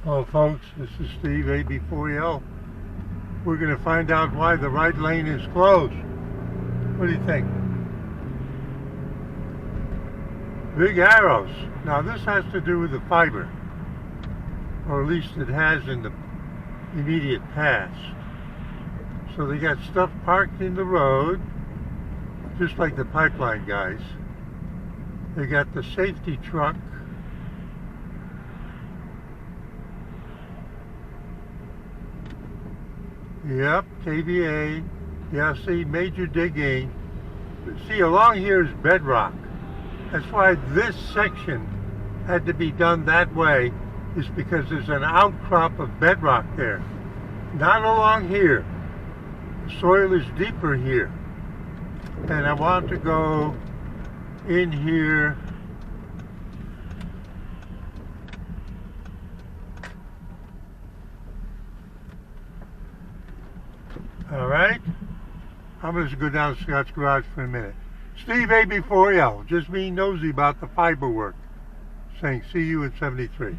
Hello folks, this is Steve, AB4L. We're going to find out why the right lane is closed. What do you think? Big arrows. Now this has to do with the fiber, or at least it has in the immediate past. So they got stuff parked in the road, just like the pipeline guys. They got the safety truck. Yep, KVA. Yeah, see, major digging. See, along here is bedrock. That's why this section had to be done that way, is because there's an outcrop of bedrock there. Not along here. The soil is deeper here. And I want to go in here. All right, I'm going to go down to Scott's garage for a minute. Steve, AB4L, just being nosy about the fiber work. Saying see you at 73.